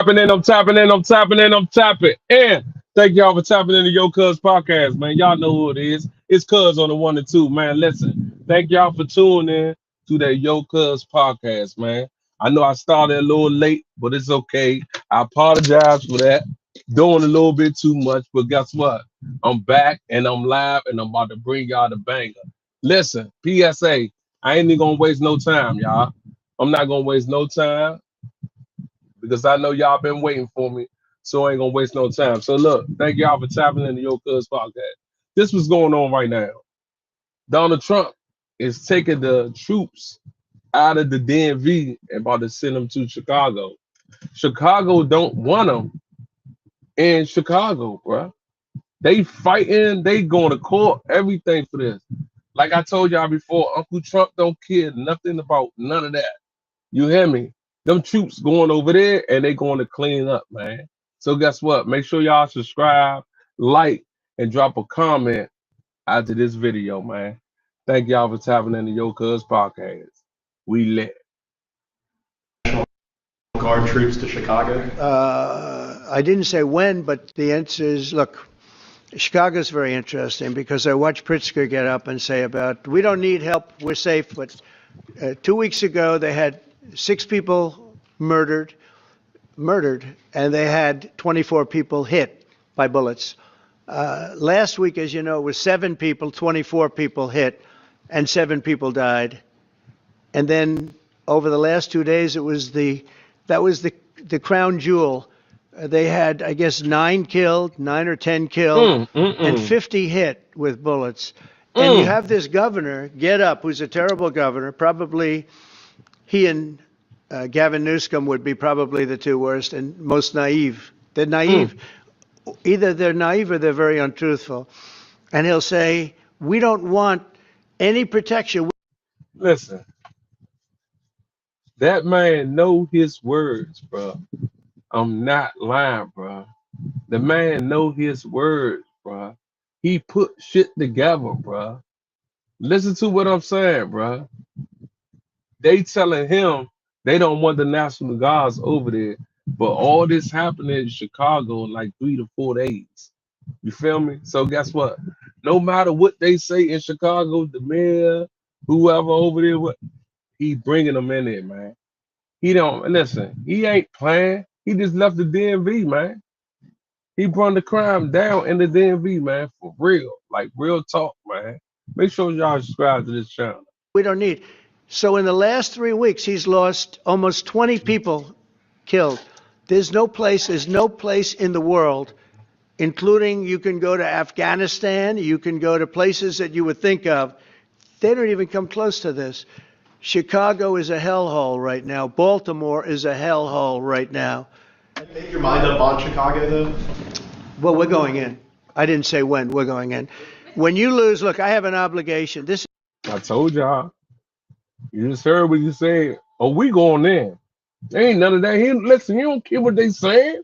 I'm tapping in, I'm tapping in, I'm tapping in. Thank y'all for tapping into Yocuzpodcast, man. Y'all know who it is. It's Cuz on the one and two, man. Listen, thank y'all for tuning in to that Yocuzpodcast, man. I know I started a little late, but it's okay. I apologize for that. Doing a little bit too much, but guess what? I'm back and I'm live and I'm about to bring y'all the banger. Listen, PSA, I ain't even gonna waste no time, y'all. I'm not gonna waste no time because I know y'all been waiting for me, so I ain't gonna waste no time. So look, thank y'all for tapping into your Cuz podcast. This was going on right now. Donald Trump is taking the troops out of the DMV and about to send them to Chicago. Chicago don't want them in Chicago, bro. They fighting, they going to court, everything for this. Like I told y'all before, Uncle Trump don't care nothing about none of that. You hear me? Them troops going over there and they going to clean up, man. So guess what? Make sure y'all subscribe, like, and drop a comment after this video, man. Thank y'all for tapping into Yo Cuz podcast. We lit. Guard troops to Chicago? I didn't say when, but the answer is, look, Chicago's very interesting because I watched Pritzker get up and say about, we don't need help, we're safe. But 2 weeks ago, they had 6 people murdered, and they had 24 people hit by bullets. Last week, as you know, it was 7 people, 24 people hit, and 7 people died. And then over the last 2 days, that was the crown jewel. They had, I guess, 9 or 10 killed, and 50 hit with bullets. And you have this governor get up, who's a terrible governor. Probably he and Gavin Newsom would be probably the 2 worst and most naive. They're naive. Either they're naive or they're very untruthful. And he'll say, we don't want any protection. Listen, that man know his words, bro. I'm not lying, bro. The man know his words, bro. He put shit together, bro. Listen to what I'm saying, bro. They telling him they don't want the National Guards over there, but all this happening in Chicago in like 3 to 4 days. You feel me? So guess what? No matter what they say in Chicago, the mayor, whoever over there, he bringing them in there, man. He don't listen. He ain't playing. He just left the DMV, man. He brought the crime down in the DMV, man, for real. Like real talk, man. Make sure y'all subscribe to this channel. We don't need. So in the last 3 weeks, he's lost almost 20 people killed. There's no place in the world, including you can go to Afghanistan, you can go to places that you would think of. They don't even come close to this. Chicago is a hellhole right now. Baltimore is a hellhole right now. Make your mind up on Chicago, though? Well, we're going in. I didn't say when. We're going in. When you lose, look, I have an obligation. I told y'all. You just heard what you said. Oh, we going in. There ain't none of that. Listen, you don't care what they saying.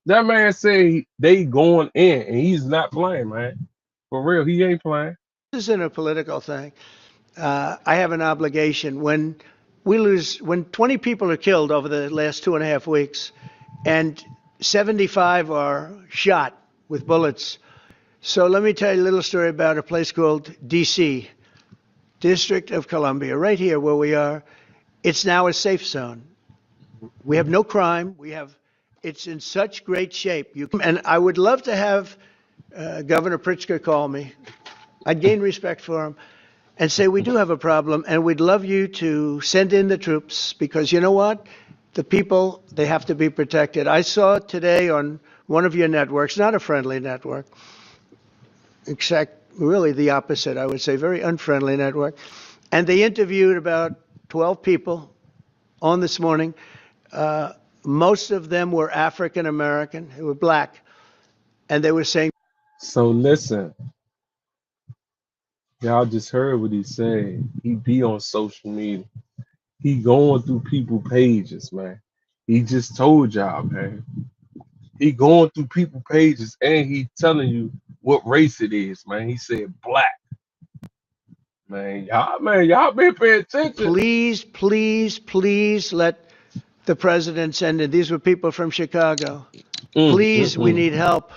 That man said they going in, and he's not playing, man. For real, he ain't playing. This isn't a political thing. I have an obligation. When we lose, when 20 people are killed over the last 2.5 weeks, and 75 are shot with bullets. So let me tell you a little story about a place called D.C., District of Columbia, right here where we are. It's now a safe zone. We have no crime. It's in such great shape. And I would love to have Governor Pritzker call me. I'd gain respect for him and say, we do have a problem, and we'd love you to send in the troops, because you know what? The people, they have to be protected. I saw today on one of your networks, not a friendly network, except really the opposite, I would say, very unfriendly network. And they interviewed about 12 people on this morning. Most of them were African American, who were black. And they were saying. So listen, y'all just heard what he said. He be on social media. He going through people pages, man. He just told y'all, man. He going through people pages and he telling you what race it is, man. He said black. Man, y'all been paying attention. Please let the president sent in. These were people from Chicago. Mm, Please, we mm, need help.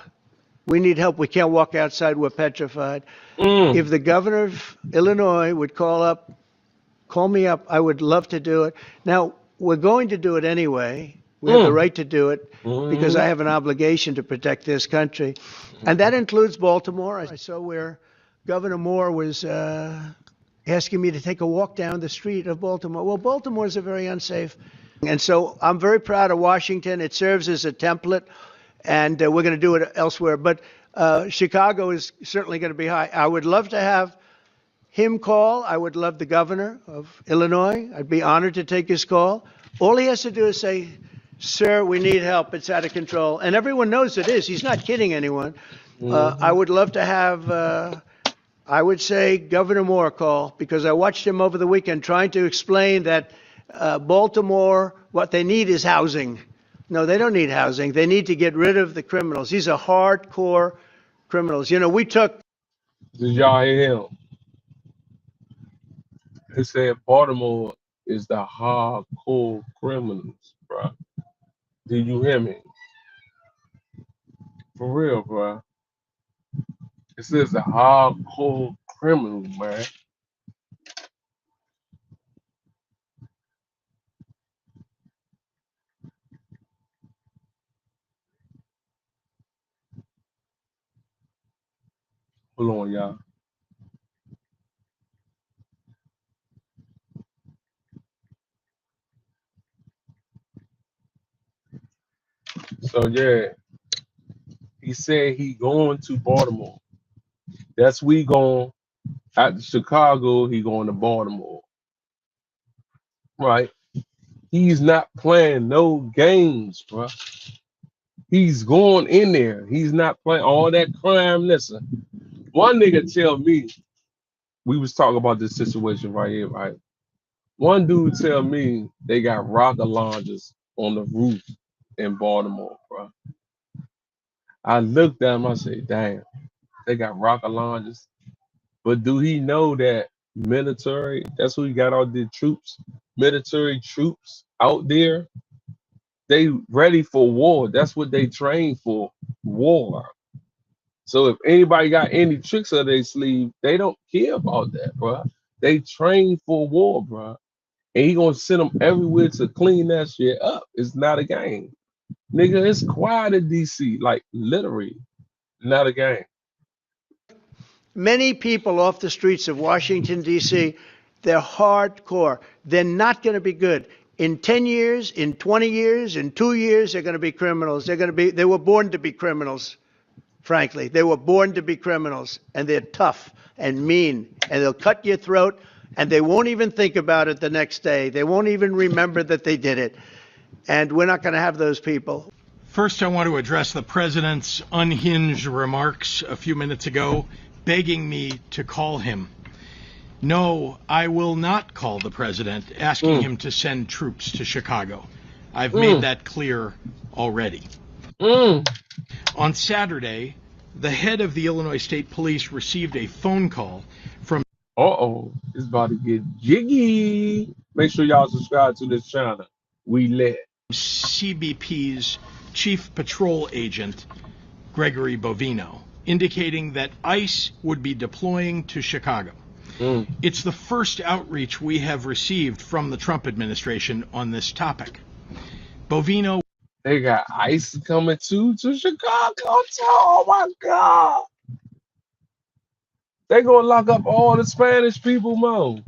We need help. We can't walk outside. We're petrified. mm, If the governor of Illinois would call me up, I would love to do it. Now, we're going to do it anyway. We have the mm, right to do it because mm, I have an obligation to protect this country. And that includes Baltimore. I saw where Governor Moore was asking me to take a walk down the street of Baltimore. Well, Baltimore is a very unsafe. And so I'm very proud of Washington. It serves as a template, and we're going to do it elsewhere. But Chicago is certainly going to be high. I would love to have him call. I would love the governor of Illinois. I'd be honored to take his call. All he has to do is say, sir, we need help. It's out of control. And everyone knows it is. He's not kidding anyone. I would love to have, I would say, Governor Moore call, because I watched him over the weekend trying to explain that Baltimore, what they need is housing. No, they don't need housing. They need to get rid of the criminals. These are hardcore criminals. You know, we took Did y'all hear him? He said Baltimore is the hardcore criminals, bro. Did you hear me? For real, bro. It says the hardcore criminals, man. Hold on, y'all. So yeah, he said he going to Baltimore. That's we going out to Chicago. He going to Baltimore, right? He's not playing no games, bro. He's going in there. He's not playing all that crime. Listen, one nigga tell me, we was talking about this situation right here, right? One dude tell me they got rocket launchers on the roof in Baltimore, bro. I looked at him, I said, damn, they got rocket launchers. But do he know that military, that's who he got all the troops, military troops out there, they ready for war. That's what they train for, war. So if anybody got any tricks up their sleeve, they don't care about that, bro. They train for war, bro. And he gonna send them everywhere to clean that shit up. It's not a game. Nigga, it's quiet in DC, like literally, not a game. many people off the streets of Washington, D.C. They're hardcore. They're not going to be good. In 10 years, in 20 years, in 2 years, they're going to be criminals. They were born to be criminals, frankly. They were born to be criminals, and they're tough and mean, and they'll cut your throat, and they won't even think about it the next day. They won't even remember that they did it. And we're not going to have those people. First, I want to address the president's unhinged remarks a few minutes ago, begging me to call him. No, I will not call the president, asking him to send troops to Chicago. I've made that clear already. On Saturday, the head of the Illinois State Police received a phone call from It's about to get jiggy. Make sure y'all subscribe to this channel. We lit. CBP's Chief Patrol Agent, Gregory Bovino, indicating that ICE would be deploying to Chicago. It's the first outreach we have received from the Trump administration on this topic. Bovino. They got ICE coming to Chicago. Oh my God. They gonna lock up all the Spanish people, Mo.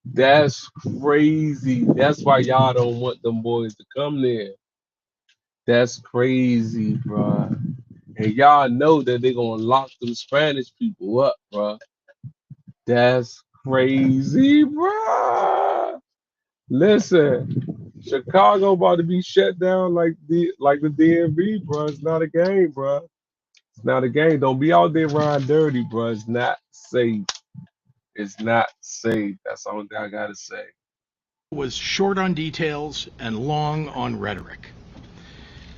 That's crazy. That's why y'all don't want them boys to come there. That's crazy, bro. And y'all know that they gonna lock them Spanish people up, bro. That's crazy, bro. Listen, Chicago about to be shut down like the DMV, bro. It's not a game, bro. It's not a game. Don't be out there riding dirty, bro. It's not safe. It's not safe. That's the only thing I gotta say. Was short on details and long on rhetoric.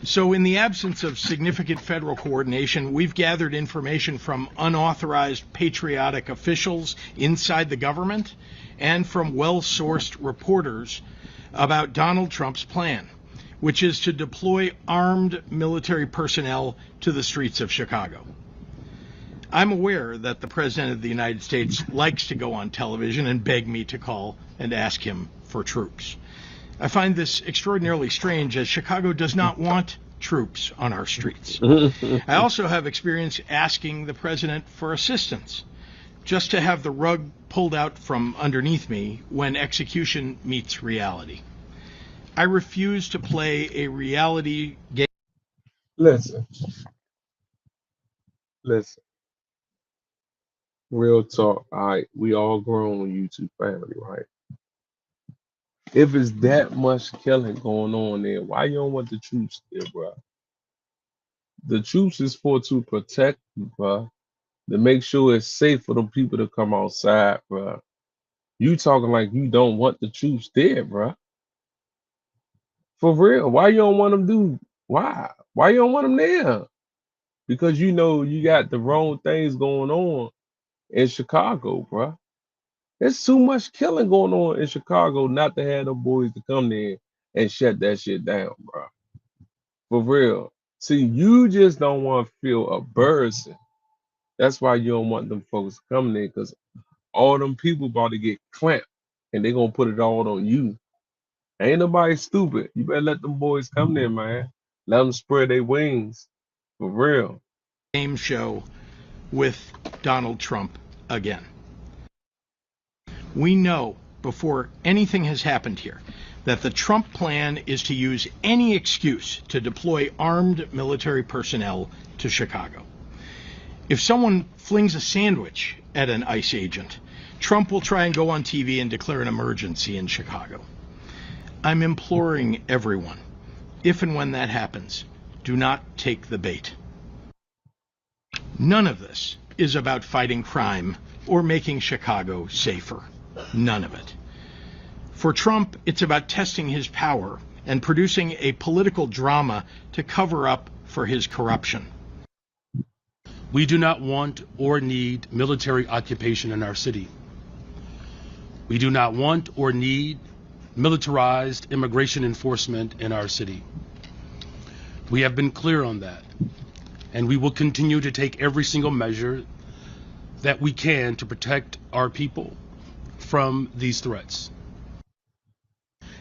So in the absence of significant federal coordination, we've gathered information from unauthorized patriotic officials inside the government and from well-sourced reporters about Donald Trump's plan, which is to deploy armed military personnel to the streets of Chicago. I'm aware that the President of the United States likes to go on television and beg me to call and ask him for troops. I find this extraordinarily strange, as Chicago does not want troops on our streets. I also have experience asking the President for assistance, just to have the rug pulled out from underneath me when execution meets reality. I refuse to play a reality game. Listen, real talk. All right, we all grown YouTube family, right? If it's that much killing going on there, why you don't want the troops there, bro? The troops is for to protect you, bro. To make sure it's safe for the people to come outside, bro. You talking like you don't want the troops there, bro. For real. Why you don't want them do? Why? Why you don't want them there? Because you know you got the wrong things going on in Chicago, bro. There's too much killing going on in Chicago not to have them boys to come there and shut that shit down, bro. For real. See, you just don't want to feel a burden. That's why you don't want them folks coming there, because all them people about to get clamped and they gonna put it all on you. Ain't nobody stupid. You better let them boys come there, man. Let them spread their wings. For real. Game show with Donald Trump again. We know before anything has happened here that the Trump plan is to use any excuse to deploy armed military personnel to Chicago. If someone flings a sandwich at an ICE agent, Trump will try and go on TV and declare an emergency in Chicago. I'm imploring everyone, if and when that happens, do not take the bait. None of this is about fighting crime or making Chicago safer. None of it. For Trump, it's about testing his power and producing a political drama to cover up for his corruption. We do not want or need military occupation in our city. We do not want or need militarized immigration enforcement in our city. We have been clear on that, and we will continue to take every single measure that we can to protect our people from these threats.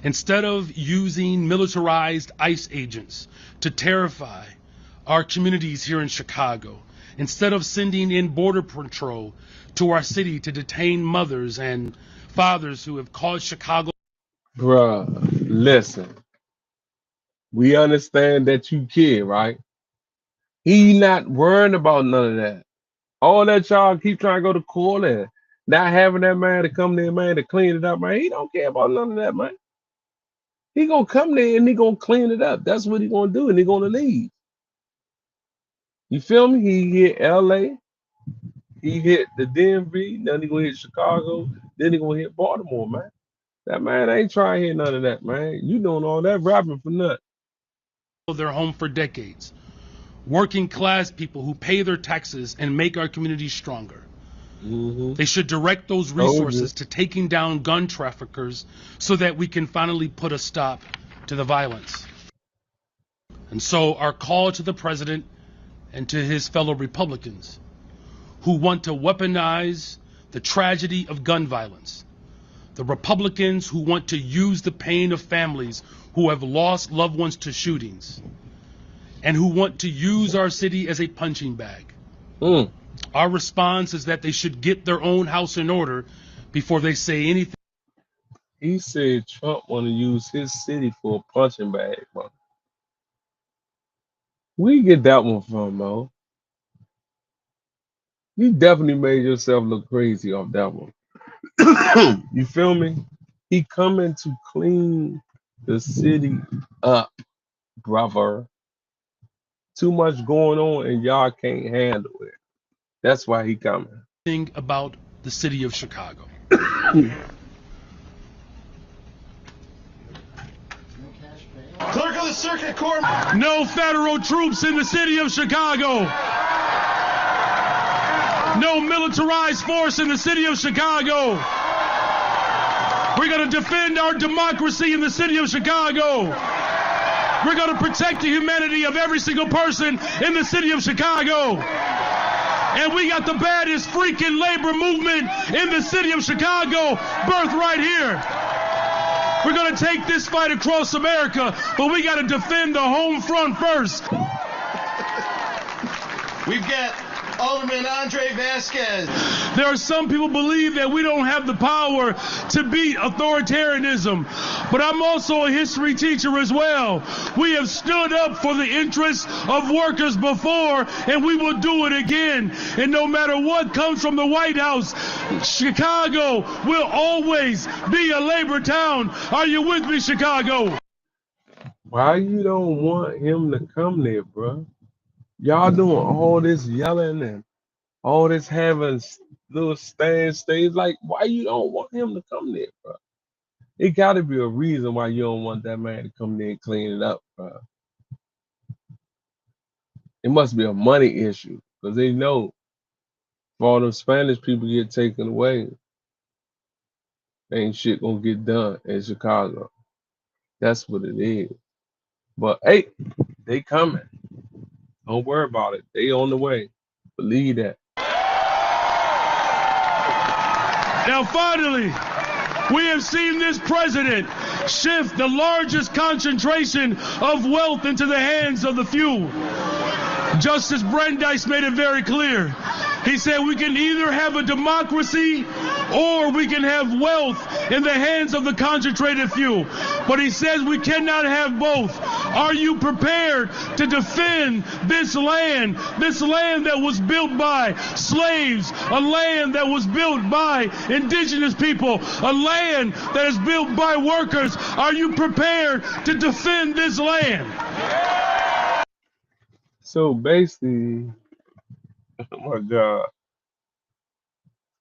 Instead of using militarized ICE agents to terrify our communities here in Chicago, instead of sending in Border Patrol to our city to detain mothers and fathers who have caused Chicago. Bruh, listen. We understand that you care, right? He not worrying about none of that. All that y'all keep trying to go to court and not having that man to come there, man, to clean it up, man. He don't care about none of that, man. He gonna come there and he gonna clean it up. That's what he gonna do, and he gonna leave. You feel me? He hit LA, he hit the DMV, then he gonna hit Chicago, then he gonna hit Baltimore, man. That man ain't trying to hit none of that, man. You doing all that rapping for nothing. Their home for decades. Working class people who pay their taxes and make our communities stronger. They should direct those resources to taking down gun traffickers so that we can finally put a stop to the violence. And so our call to the president and to his fellow Republicans who want to weaponize the tragedy of gun violence, the Republicans who want to use the pain of families who have lost loved ones to shootings, and who want to use our city as a punching bag. Our response is that they should get their own house in order before they say anything. He said Trump want to use his city for a punching bag, man. Where you get that one from, Mo? You definitely made yourself look crazy off that one. You feel me? He coming to clean the city up, brother. Too much going on and y'all can't handle it. That's why he coming. About the city of Chicago. Clerk of the Circuit Court. No federal troops in the city of Chicago. No militarized force in the city of Chicago. We're going to defend our democracy in the city of Chicago. We're going to protect the humanity of every single person in the city of Chicago. And we got the baddest freaking labor movement in the city of Chicago, birthed right here. We're going to take this fight across America, but we got to defend the home front first. We've got Alderman Andre Vasquez. There are some people believe that we don't have the power to beat authoritarianism, but I'm also a history teacher as well. We have stood up for the interests of workers before, and we will do it again. And no matter what comes from the White House, Chicago will always be a labor town. Are you with me, Chicago? Why you don't want him to come there, bro? Y'all doing all this yelling and all this having little stays. Like, why you don't want him to come there, bro? It got to be a reason why you don't want that man to come there and clean it up, bro. It must be a money issue, because they know if all them Spanish people get taken away, ain't shit gonna get done in Chicago. That's what it is. But hey, they coming. Don't worry about it. They on the way. Believe that. Now, finally, we have seen this president shift the largest concentration of wealth into the hands of the few. Justice Brandeis made it very clear. He said we can either have a democracy or we can have wealth in the hands of the concentrated few. But he says we cannot have both. Are you prepared to defend this land that was built by slaves, a land that was built by indigenous people, a land that is built by workers? Are you prepared to defend this land? So basically, oh my God,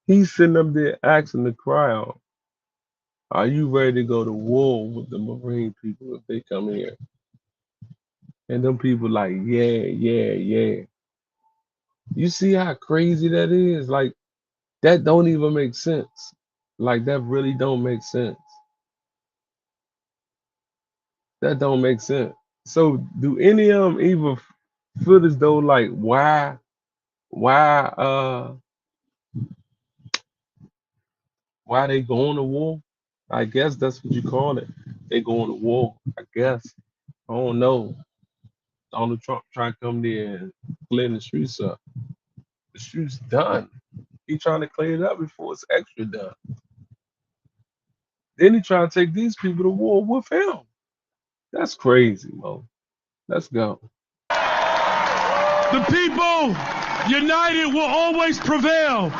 he's sitting up there asking the crowd, are you ready to go to war with the Marine people if they come here? And them people like, yeah. You see how crazy that is? Like, that don't even make sense. Like, that really don't make sense. That don't make sense. So do any of them even feel as though like why they going to war? I guess that's what you call it. They going to war, I guess. I don't know. Donald Trump trying to come there and clean the streets up. The streets done. He trying to clean it up before it's extra done. Then he trying to take these people to war with him. That's crazy, Mo. Let's go. The people united will always prevail.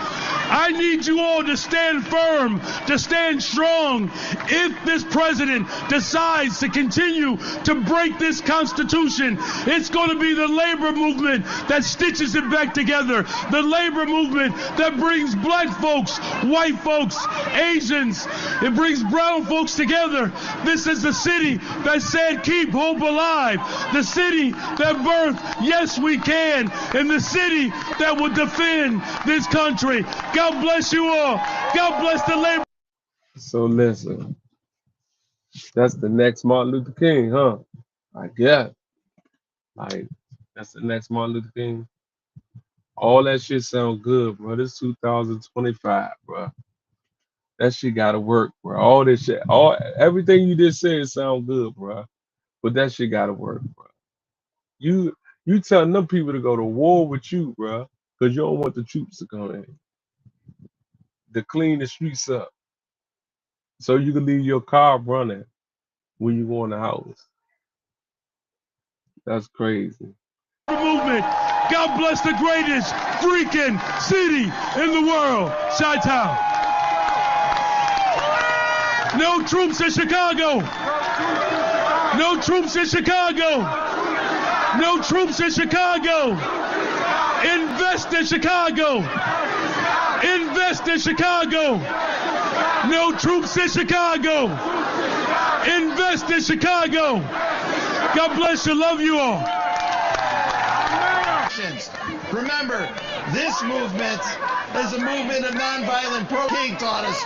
I need you all to stand firm, to stand strong. If this president decides to continue to break this Constitution, it's going to be the labor movement that stitches it back together. The labor movement that brings black folks, white folks, Asians. It brings brown folks together. This is the city that said keep hope alive. The city that birthed yes we can. And the city that will defend this country. God bless you all. God bless the labor. So listen, that's the next Martin Luther King, huh? I guess. Like, that's the next Martin Luther King. All that shit sound good, bro. This 2025, bro. That shit gotta work, bro. All this shit, everything you just said sound good, bro. But that shit gotta work, bro. You telling them people to go to war with you, bro, because you don't want the troops to come in. To clean the streets up. So you can leave your car running when you go in the house. That's crazy. Movement. God bless the greatest freaking city in the world, Chi-Town. No troops in Chicago. No troops in Chicago. No troops in Chicago. Invest in Chicago. Invest in Chicago. No troops in Chicago. Invest in Chicago. God bless you. Love you all. Remember, this movement is a movement of nonviolent protest. King taught us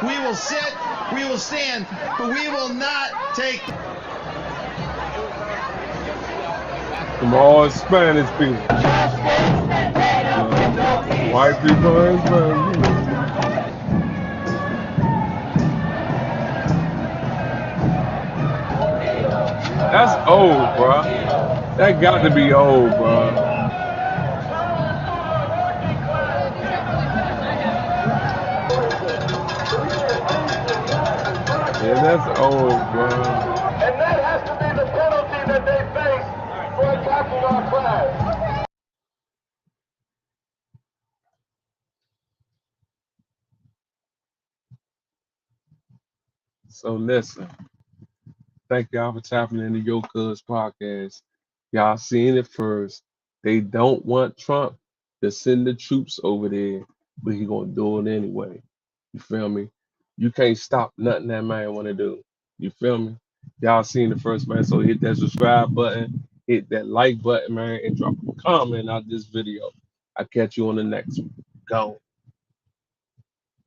we will sit We will stand, but we will not take. From all Spanish people. White people and Spanish people. That's old, bro. That got to be old, bro. Yeah, that's old, bro. And that has to be the penalty that they face for attacking our flag. So listen, thank y'all for tapping into Yocuzpodcast. Y'all seen it first. They don't want Trump to send the troops over there, but he gonna do it anyway. You feel me? You can't stop nothing that man wanna do. You feel me? Y'all seen it first, man. So hit that subscribe button, hit that like button, man, and drop a comment on this video. I'll catch you on the next one. Go.